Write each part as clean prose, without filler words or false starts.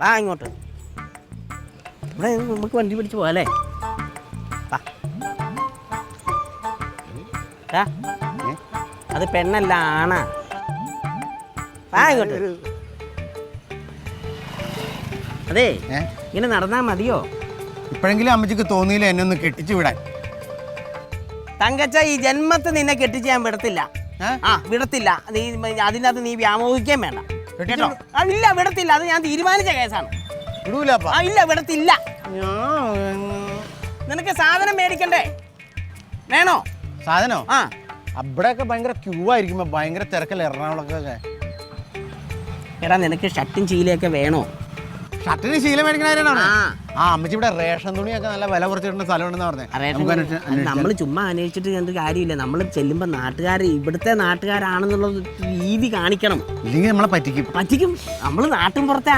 വാ ഇങ്ങോട്ട്. ഇവിടെ നമുക്ക് വണ്ടി പിടിച്ച് പോകാല്ലേ? അത് പെണ്ണല്ല ആണാ. വാ ഇങ്ങോട്ട്. അതെ ഇങ്ങനെ നടന്നാ മതിയോ? ഇപ്പോഴെങ്കിലും അമ്മച്ചിക്ക് തോന്നിയില്ല എന്നെ ഒന്ന് കെട്ടിച്ചു വിടാൻ. തങ്കച്ച, ഈ ജന്മത്തെ നിന്നെ കെട്ടിച്ച് ഞാൻ വിടത്തില്ല. വിടത്തില്ല. നീ അതിനകത്ത് നീ വ്യാമോഹിക്കാൻ വേണ്ട കേട്ടോ. ഇല്ല, വിടത്തില്ല. അത് ഞാൻ തീരുമാനിച്ച കേസാണ്. ഇല്ല, വിടത്തില്ല. നിനക്ക് സാധനം മേടിക്കണ്ടേ? വേണോ സാധനോ? അവിടെയൊക്കെ ഭയങ്കര ക്യൂ ആയിരിക്കുമ്പോ ഭയങ്കര തിരക്കല്ലേ എറണാകുളത്തൊക്കെ. എടാ, നിനക്ക് ഷർട്ടും ചീലയൊക്കെ വേണോ? ഷർട്ടിന് ശീലം മേടിക്കണ അമ്മച്ചി ഇവിടെ റേഷൻ തുണിയൊക്കെ നല്ല വില കുറച്ചിട്ടുള്ള സ്ഥലമുണ്ടെന്ന് പറഞ്ഞത്. നമ്മൾ ചുമ്മാ അന്വേഷിച്ചിട്ട് കണ്ട് കാര്യമില്ല. നമ്മൾ ചെല്ലുമ്പോ നാട്ടുകാർ ഇവിടുത്തെ നാട്ടുകാരാണെന്നുള്ള രീതി കാണിക്കണം. ഇല്ലെങ്കിൽ നമ്മളെ പറ്റിക്കും. നമ്മൾ നാട്ടിൻപുറത്തെ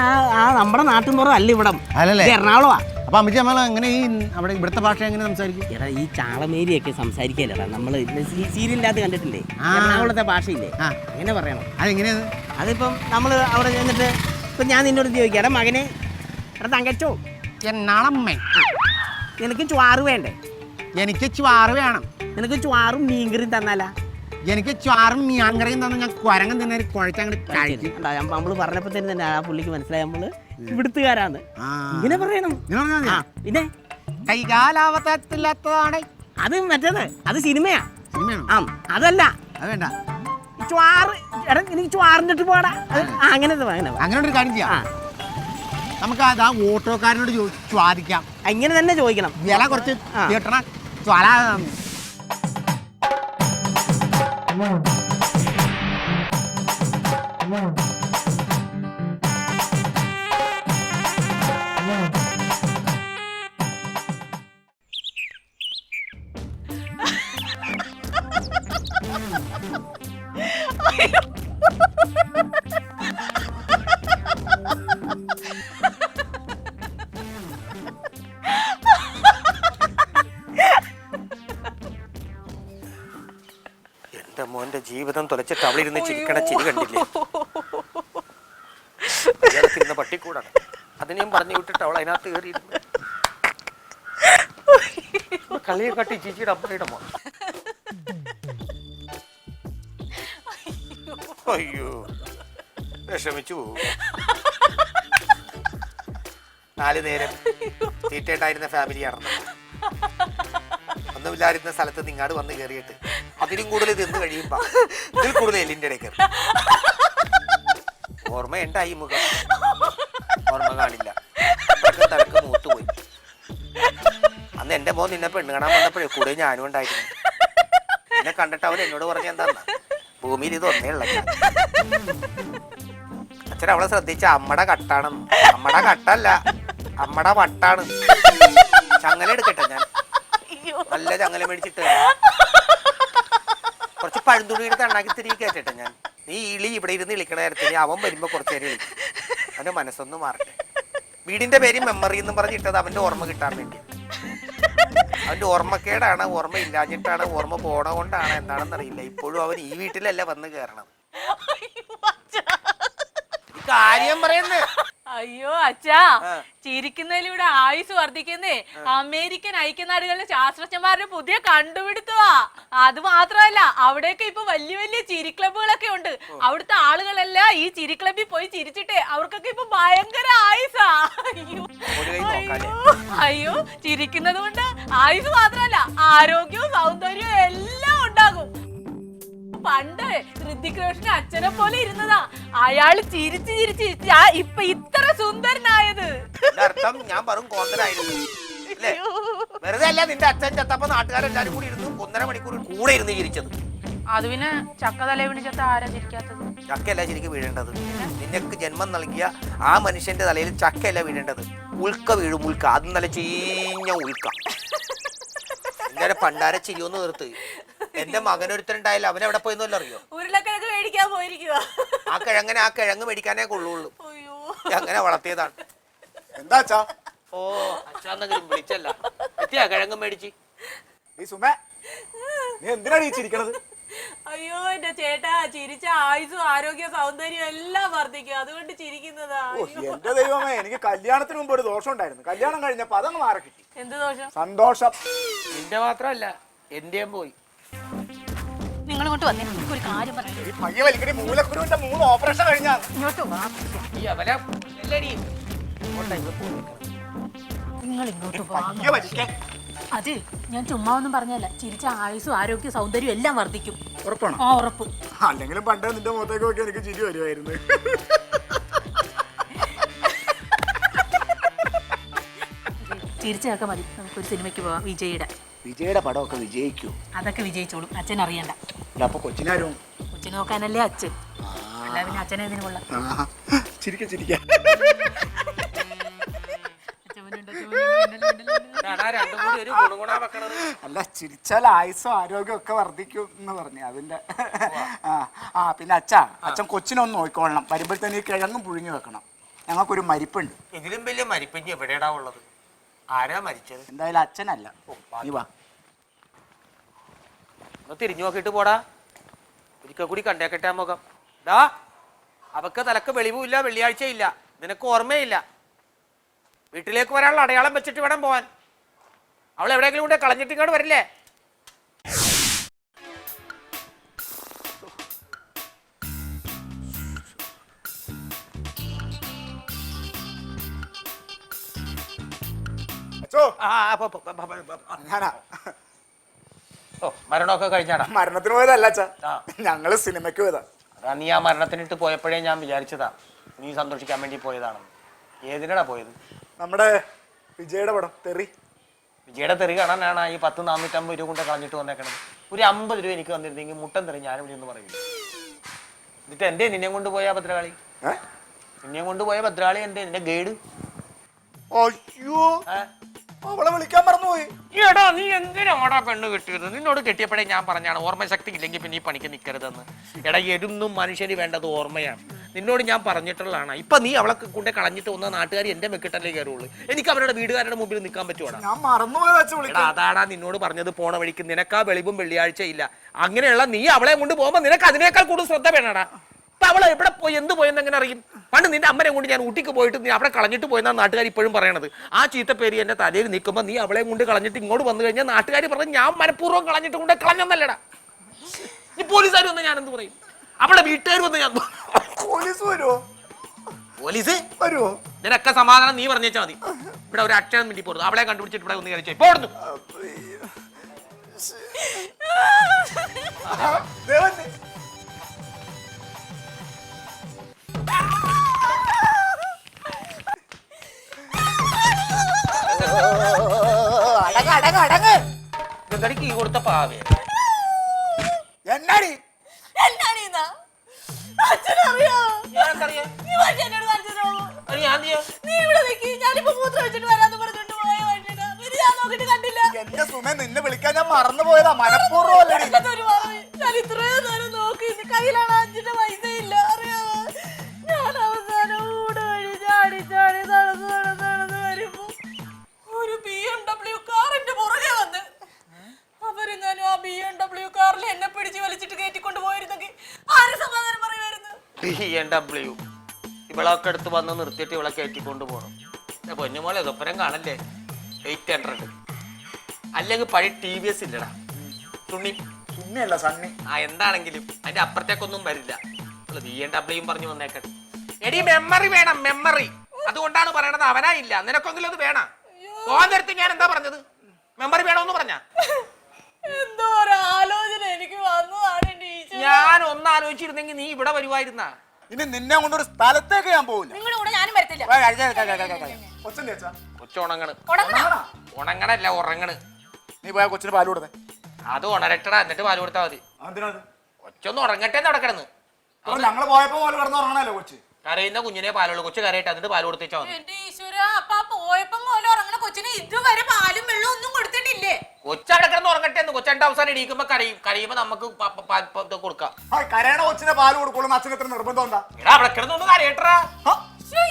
നമ്മുടെ നാട്ടിൻപുറം അല്ല ഇവിടം, അല്ലല്ലേ എറണാകുളമാ. അപ്പൊ അമ്മച്ചി നമ്മൾ എങ്ങനെ ഈ അവിടെ ഇവിടുത്തെ ഭാഷ എങ്ങനെ സംസാരിക്കും? എടാ, ഈ ചാളമേരിയൊക്കെ സംസാരിക്കല്ലടാ. നമ്മൾ സീരിയലിനകത്ത് കണ്ടിട്ടില്ലേ എറണാകുളത്തെ ഭാഷയില്ലേ? അങ്ങനെ പറയണം. അതെങ്ങനെയാണ്? അതിപ്പം നമ്മൾ അവിടെ ചെന്നിട്ട് ഇപ്പം ഞാൻ നിന്നോട് ചോദിക്കാം, എടാ മകനെ, എടാ തങ്കച്ചോ, എന്നാളമ്മേ നിനക്ക് ചുവാറ് വേണ്ടേ? എനിക്ക് ചുവാറ് വേണം. നിനക്ക് ചുവാറും മീൻകറിയും തന്നാലാ? എനിക്ക് ചുവാറും മീൻകറിയും തന്നെ ഞാൻ കുരങ്ങൻ തന്നെ കുഴച്ചങ്ങോട്ട് കഴിക്കും. നമ്മൾ പറഞ്ഞപ്പോൾ തന്നെ ആ പുള്ളിക്ക് മനസ്സിലായി നമ്മൾ ഇവിടുത്തുകാരാണ്. ഇങ്ങനെ പറയണം. പിന്നെ കൈകാലാവത്തില്ലാത്തതാണ് അത്. മറ്റേത് അത് സിനിമയാ. അതല്ല, അത് വേണ്ട. ചുവാറ്, എടാ എനിക്ക് ചുവാറിൻ്റെ ഇട്ട് പോടാ. അങ്ങനത്തെ അങ്ങനെ ഒരു കാര്യം ചെയ്യാം. നമുക്ക് അത് ആ ഓട്ടോക്കാരനോട് ചോദിക്കാം. ഇങ്ങനെ തന്നെ ചോദിക്കണം. വില കുറച്ച് കിട്ടണം. ജ്വാല എന്റെ മോന്റെ ജീവിതം തുലച്ചിട്ട് അവിടെ ഇരുന്ന് ചിരിക്കണ ചിരി കണ്ടില്ലേ? ഇരുന്ന പട്ടിക്കൂടാണ്. അതിനെയും പറഞ്ഞു വിട്ടിട്ട് അവൾ അതിനകത്ത് കയറിയിരുന്നു. കളിയെ കാട്ടി ചേച്ചിയുടെ അമ്മയുടെ മോൻ. അയ്യോ, വിഷമിച്ചു പോകും. 4 നേരം തീറ്റയുണ്ടായിരുന്ന ഫാമിലിയാണെന്ന്. ഒന്നുമില്ലായിരുന്ന സ്ഥലത്ത് നിങ്ങാട് വന്ന് കയറിയിട്ട് അതിനും കൂടുതൽ തിന്ന് കഴിയുമ്പോ ഇതിൽ കൂടുതൽ എല്ലിൻ്റെ ഇടയിൽ കയറി. ഓർമ്മയുണ്ടായി മുഖം, ഓർമ്മ കാണില്ല. തലക്ക് മൂത്തുപോയി. അന്ന് എന്റെ മോൻ നിന്നെ പെണ്ണ് കാണാൻ വന്നപ്പോഴേ കൂടെ ഞാനും ഉണ്ടായിരുന്നു. എന്നെ കണ്ടിട്ട് അവൻ എന്നോട് പറഞ്ഞ എന്താന്നാ, ഭൂമിയിൽ ഇത് ഒന്നേ ഉള്ള അച്ഛൻ അവളെ ശ്രദ്ധിച്ച അമ്മടെ കട്ടാണെന്ന്. അമ്മടെ കട്ടല്ല, അമ്മടെ വട്ടാണ്. ചങ്ങല എടുക്കട്ടെ ഞാൻ? നല്ല ചങ്ങല മേടിച്ചിട്ട് കുറച്ച് പഴന്തുണിയുടെ തണ്ണാക്കി തിരികെ കയറ്റട്ടെ ഞാൻ? നീ ഇളി ഇവിടെ ഇരുന്ന് ഇളിക്കണ നേരത്തിന് അവൻ വരുമ്പോ കുറച്ചു നേരം ഇളിക്കും. അവന്റെ മനസ്സൊന്ന് മാറട്ടെ. വീടിന്റെ പേര് മെമ്മറി എന്നും പറഞ്ഞിട്ടത് അവന്റെ ഓർമ്മ കിട്ടാൻ വേണ്ടി. അവന്റെ ഓർമ്മക്കേടാണ്, ഓർമ്മ ഇല്ലാഞ്ഞിട്ടാണ്, ഓർമ്മ പോണ കൊണ്ടാണ്, എന്താണെന്നറിയില്ല. ഇപ്പോഴും അവൻ ഈ വീട്ടിലല്ല വന്ന് കയറണം. കാര്യം പറയുന്നേ. അയ്യോ അച്ഛാ, ചിരിക്കുന്നതിലൂടെ ആയുസ് വർദ്ധിക്കുന്നേ അമേരിക്കൻ ഐക്യനാടുകളിലെ ശാസ്ത്രജ്ഞന്മാരുടെ പുതിയ കണ്ടുപിടുത്തമാ. അത് മാത്രമല്ല, അവിടെയൊക്കെ ഇപ്പൊ വലിയ വലിയ ചിരി ക്ലബ്ബുകളൊക്കെ ഉണ്ട്. അവിടുത്തെ ആളുകളെല്ലാം ഈ ചിരി ക്ലബ്ബിൽ പോയി ചിരിച്ചിട്ടേ അവർക്കൊക്കെ ഇപ്പൊ ഭയങ്കര ആയുസാ. അയ്യോ, ചിരിക്കുന്നത് കൊണ്ട് ആയുസ് മാത്രമല്ല ആരോഗ്യവും സൗന്ദര്യവും എല്ലാം ഉണ്ടാകും. പണ്ട് ഹൃതിക് റോഷന്റെ അച്ഛനെ പോലെ ഇരുന്നതാ. അയാള് ചിരിച്ച് ചിരിച്ച് ഇപ്പൊ ഇത്ര സുന്ദരനായത്. അർത്ഥം ഞാൻ പറയും കോന്തനായിരുന്നു. വെറുതെ അല്ല, നിന്റെ അച്ഛൻ ചത്തപ്പോ നാട്ടുകാരെല്ലാരും കൂടി ഇരുന്ന് 1.5 മണിക്കൂർ കൂടെ ഇരുന്ന് ചിരിച്ചത്. അത് പിന്നെ ചക്ക തല വീണിച്ചത്ത ആരാ ചിരിക്കാത്തത്? ചക്കയല്ല ശരിക്കും വീഴേണ്ടത്. നിനക്ക് ജന്മം നൽകിയ ആ മനുഷ്യന്റെ തലയിൽ ചക്കയല്ല വീഴേണ്ടത്, ഉൽക്ക വീഴും. ഉൽക്ക, അത് നല്ല ചീഞ്ഞ ഉൽക്ക. എന്റെ പണ്ടാര ചിരിയൊന്ന് നിർത്ത്. എന്റെ മകനൊരുത്തരുണ്ടായില്ല, അവൻ എവിടെ പോയെന്നല്ല അറിയോ? ഉരുളക്കിഴങ്ങ് മേടിക്കാൻ പോയിരിക്കുക. ആ കിഴങ്ങ് മേടിക്കാനേ കൊള്ളുള്ളൂ. അങ്ങനെ വളർത്തിയതാണ്. എന്താ അച്ഛാ? ഓ, അച്ഛാന്നെങ്കിലും വിളിച്ചല്ല. എത്തിയാ കിഴങ്ങ് മേടിച്ച്? നീ സുമേ, നീ എന്തിനാണ് ഈ ചിരിക്കണത്? അയ്യോ എന്റെ ചേട്ടാ, ചിരിച്ച ആയുസും ആരോഗ്യ സൗന്ദര്യം എല്ലാം വർദ്ധിക്കും, അതുകൊണ്ട് ചിരിക്കുന്നതാ. എന്റെ ദൈവമേ, എനിക്ക് കല്യാണത്തിന് മുമ്പ് ഒരു ദോഷം ഉണ്ടായിരുന്നു. കല്യാണം കഴിഞ്ഞപ്പോ അതങ്ങ് മാറി കിട്ടി. എന്ത് ദോഷം? സന്തോഷം. നിന്റെ മാത്രമല്ല എന്റെയും പോയി. നിങ്ങൾ ഇങ്ങോട്ട് വന്നേ, ഒരു കാര്യം പറയാം. ഈ പയ്യ വലിക്കടി, മൂലക്കുരുവിന്റെ 3 ഓപ്പറേഷൻ കഴിഞ്ഞാ. ഇങ്ങോട്ട് വാ. ഈ അവനെ എല്ലടി നിങ്ങൾ ഇങ്ങോട്ട് വാ. പയ്യ വലിക്കാൻ. അതെ, ഞാൻ ചുമ്മാ ഒന്നും പറഞ്ഞല്ല. ചിരിച്ച ആയുസും ആരോഗ്യ സൗന്ദര്യം എല്ലാം വർദ്ധിക്കും. ഉറപ്പാണോ? ആ, ഉറപ്പ്. അല്ലെങ്കിലും പണ്ട് നിന്റെ മുഖത്തേക്ക് നോക്കി എനിക്ക് ചിരി വരുമായിരുന്നു. ചിരിച്ചൊക്കെ മതി, നമുക്കൊരു സിനിമയ്ക്ക് പോവാം. വിജയുടെ പടമൊക്കെ വിജയിക്കൂ. അതൊക്കെ വിജയിച്ചോളും, അച്ഛൻ അറിയണ്ട. അപ്പൊ കൊച്ചിനാരും കൊച്ചിനെ നോക്കാനല്ലേ അച്ഛൻ, അല്ല പിന്നെ അച്ഛനെ ഇതിന് കൊള്ളാം. ചിരിക്ക ചിരിക്ക. രണ്ടും കൂടി ഒരു ഗുണഗുണ വെക്കണത്. അല്ല, ചിരിച്ചാൽ ആയുസ്സും ആരോഗ്യം ഒക്കെ വർദ്ധിക്കും എന്ന് പറഞ്ഞു അതിന്റെ. പിന്നെ അച്ഛൻ കൊച്ചിനൊന്ന് നോക്കിക്കൊള്ളണം. വരുമ്പോഴത്തേന് ഈ കിഴങ്ങും പുഴുങ്ങി വെക്കണം. ഞങ്ങൾക്കൊരു മരിപ്പുണ്ട്. ഇതിലും വലിയ മരിപ്പിഞ്ഞ് എവിടെയാടാ ഉള്ളത്? ആരാ മരിച്ചത്? എന്തായാലും അച്ഛനല്ല. നീ വാ. ഒന്ന് തിരിഞ്ഞു നോക്കിട്ട് പോടാ. ഒരിക്കൽ കൂടി കണ്ടേക്കട്ടെ ആ മുഖം. ഡാ, അവക്ക് തലക്ക് വെളിവുമില്ല, വെള്ളിയാഴ്ചയില്ല, നിനക്ക് ഓർമ്മയില്ല. വീട്ടിലേക്ക് വരാനുള്ള അടയാളം വെച്ചിട്ട് വേണം പോവാൻ. അവൾ എവിടെയെങ്കിലും കൂടെ കളഞ്ഞിട്ട് ഇങ്ങോട്ട് വരില്ലേ? മരണമൊക്കെ കഴിഞ്ഞാടാ. മരണത്തിന് പോയതല്ല അച്ഛാ, ഞങ്ങള് സിനിമയ്ക്ക് പോയതാ. അതാ നീ ആ മരണത്തിനിട്ട് പോയപ്പോഴേ ഞാൻ വിചാരിച്ചതാ നീ സന്തോഷിക്കാൻ വേണ്ടി പോയതാണെന്ന്. ഏതിനാടാ പോയത്? നമ്മുടെ വിജയുടെ പടം തെറി. വിജയുടെ തെറി കാണാനാണ് ഈ 10-450 രൂപ കൊണ്ട് കളഞ്ഞിട്ട് വന്നേക്കണത്. ഒരു 50 രൂപ എനിക്ക് വന്നിരുന്നെങ്കിൽ മുട്ടൻ തെറി ഞാനിവിടെ ഒന്ന് പറയില്ല. എന്നിട്ട് എന്റെ നിന്നെ കൊണ്ടുപോയ ഭദ്രകാളി, നിന്നെ കൊണ്ടുപോയ ഭദ്രകാളി എന്റെ നിന്റെ ഗൈഡ്. അയ്യോ, അവളെ വിളിക്കാൻ മറന്നുപോയി. എടാ, നീ എന്തിനാടാ പെണ്ണ് കെട്ടിയത്? നിന്നോട് കെട്ടിയപ്പോഴേ ഞാൻ പറഞ്ഞാണ് ഓർമ്മശക്തി ഇല്ലെങ്കിൽ പിന്നെ ഈ പണിക്ക് നിൽക്കരുതെന്ന്. എടാ, എന്നും മനുഷ്യന് വേണ്ടത് ഓർമ്മയാണ്. നിന്നോട് ഞാൻ പറഞ്ഞിട്ടുള്ളതാണ്. ഇപ്പൊ നീ അവളെ കൊണ്ട് കളഞ്ഞിട്ട് വന്ന നാട്ടുകാർ എന്റെ മെക്കിട്ടല്ലേ കയറുള്ളൂ. എനിക്ക് അവരുടെ വീടുകാരുടെ മുമ്പിൽ നിൽക്കാൻ പറ്റുവാടാ? ഞാൻ മറന്നുപോയത്. അതാടാ നിന്നോട് പറഞ്ഞത്. പോണ വഴിക്ക് നിനക്കാ വെളിവും വെള്ളിയാഴ്ച ഇല്ല. അങ്ങനെയുള്ള നീ അവളെ കൊണ്ട് പോകുമ്പോ നിനക്ക് അതിനേക്കാൾ കൂടുതൽ ശ്രദ്ധ വേണടാ. അപ്പൊ അവളെ എവിടെ പോയി എന്ത് പോയെന്ന് എങ്ങനെ അറിയും? പണ്ട് നിന്റെ അമ്മനെ കൊണ്ട് ഞാൻ ഊട്ടിക്ക് പോയിട്ട് നീ അവിടെ കളഞ്ഞിട്ട് പോയെന്നാ നാട്ടുകാർ ഇപ്പോഴും പറയണത്. ആ ചീത്തപ്പേര് എന്റെ തലയിൽ നിൽക്കുമ്പോൾ നീ അവളെ കൊണ്ട് കളഞ്ഞിട്ട് ഇങ്ങോട്ട് വന്നു കഴിഞ്ഞാൽ നാട്ടുകാർ പറഞ്ഞ് ഞാൻ മനഃപൂർവ്വം കളഞ്ഞിട്ട് കൊണ്ട് കളഞ്ഞെന്നല്ലടാ. ഈ പോലീസുകാർ വന്ന് ഞാൻ എന്ത് പറയും? അവളെ വീട്ടുകാർ വന്ന് ഞാൻ പോലീസ് വരുമോ? പോലീസ് വരുമോ? നിനക്കെ സമാധാനം നീ പറഞ്ഞേച്ചാ മതി. ഇവിടെ ഒരു അക്ഷരം വേണ്ടി പോരുന്നു. അവളെ കണ്ടുപിടിച്ചിട്ട് ഇവിടെ ഒന്ന് കഴിച്ചു പോടുന്നു. കീ കൊടുത്ത പാവേ എന്നാടി എന്റെ സുമ, നിന്നെ വിളിക്കാൻ ഞാൻ മറന്നുപോയതാ. മനഃപൂർവ്വം കയ്യിലാണ് 5 പൈസ ഇല്ല, അറിയാമോ? ഞാൻ അവസാനം ഊട് വഴി ചാടി ചാടി നടന്ന് വരുമ്പോ ഒരു BMW കാറിന്റെ പുറകെ വന്ന് അവരെങ്ങാനും ആ BMW കാറിൽ എന്നെ പിടിച്ച് വലിച്ചിട്ട് കയറ്റിക്കൊണ്ട് പോയിരുന്നെങ്കിൽ ആര് സമാധാനം പറയുമായിരുന്നു? BMW ഇവളൊക്കെ എടുത്ത് വന്ന് നിർത്തിയിട്ട് ഇവളെ കയറ്റിക്കൊണ്ട് പോകണം. പൊന്നുമോളെ സ്വപ്നം കാണല്ലേ? 800 അല്ലെങ്കിൽ പഴയ TVS ഇല്ലടാ, തുണിയല്ല സണ്ണി. എന്താണെങ്കിലും അതിന്റെ അപ്പുറത്തേക്കൊന്നും വരില്ല. BMW പറഞ്ഞു വന്നേക്കട്ടെ. എടി മെമ്മറി വേണം, മെമ്മറി. അതുകൊണ്ടാണ് പറയണത്. അവനായില്ല, നിനക്കെങ്കിലും അത് വേണം. പോകാൻ നേരത്തെ ഞാൻ എന്താ പറഞ്ഞത്? മെമ്മറി വേണമെന്ന് പറഞ്ഞ എന്തോ ഒരു ആലോചന എനിക്ക് വന്നതാണ്. ഞാൻ ഒന്ന് ആലോചിച്ചിരുന്നെങ്കിൽ നീ ഇവിടെ വരുവായിരുന്ന. ഇനി നിന്നെ കൊണ്ടൊരു സ്ഥലത്തേക്ക് ഞാൻ പോകില്ല. നിങ്ങളുടെ കൂടെ ഞാനും വരത്തില്ല. കൊച്ചുണങ്ങണ്. ഉണങ്ങണല്ല, ഉറങ്ങണ്. നീ പോയാ കൊച്ചിന് പാല് കൊടുത്തേ. അത് ഉണരട്ടടാ, എന്നിട്ട് പാല് കൊടുത്താൽ മതി. കൊച്ചൊന്ന് ഉറങ്ങട്ടെ നടക്കണെന്ന്. ഞങ്ങള് പോയപ്പോ പോലെ കിടന്ന് ഉറങ്ങണല്ലോ കൊച്ച്. കരയുന്ന കുഞ്ഞിനെ പാലുള്ളൂ. കൊച്ചു കരയിട്ട് എന്നിട്ട് പാല് കൊടുത്തേച്ചാ മതി. എന്റെ ഈശ്വര, അപ്പൊ പോയപ്പോ പോലെ ഉറങ്ങണ കൊച്ചിന് ഇതുവരെ പാലും വെള്ളവും ഒന്നും കൊടുത്തിട്ടില്ലേ? കൊച്ചവിടെ കിടന്ന് ഉറങ്ങട്ടെ എന്ന്. കൊച്ചന്റെ അവസാനം ഇടിക്കുമ്പോ കരയുമ്പോ നമുക്ക് കൊടുക്കാം. കരയണ കൊച്ചിനെ പാല് കൊടുക്കുള്ളൂ. അച്ഛന് എത്ര നിർബന്ധം എന്താ? എടാ, അവിടെ കിടന്നൊന്ന് കരയട്ടാ.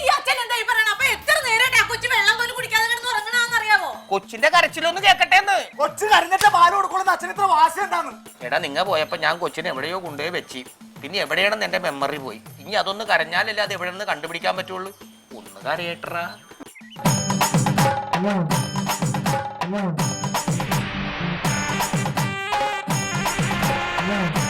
ഈ അച്ഛൻ എന്തായി പറയണ? അപ്പൊ എത്ര നേരമായിട്ട് ആ കൊച്ചു വെള്ളം പോലും കുടിക്കാതെ കിടന്ന് ഉറങ്ങണമെന്നറിയാമോ? കൊച്ചിന്റെ കരച്ചിലൊന്ന് കേക്കട്ടെ. കൊച്ചു കരഞ്ഞിട്ട് പാല് കൊടുക്കണം അച്ഛൻ ഇത്ര വാശി എന്താന്ന്? എടാ നിങ്ങ പോയപ്പോ ഞാൻ കൊച്ചിനെ എവിടെയോ കൊണ്ടുപോയി വെച്ച്, പിന്നെ എവിടെയാണെന്ന് എന്റെ മെമ്മറി പോയി. ഇനി അതൊന്ന് കരഞ്ഞാലല്ലേ അത് എവിടെയെന്ന് കണ്ടുപിടിക്കാൻ പറ്റുള്ളൂ. ഒന്ന് കരയേട്ടറാ. Yeah.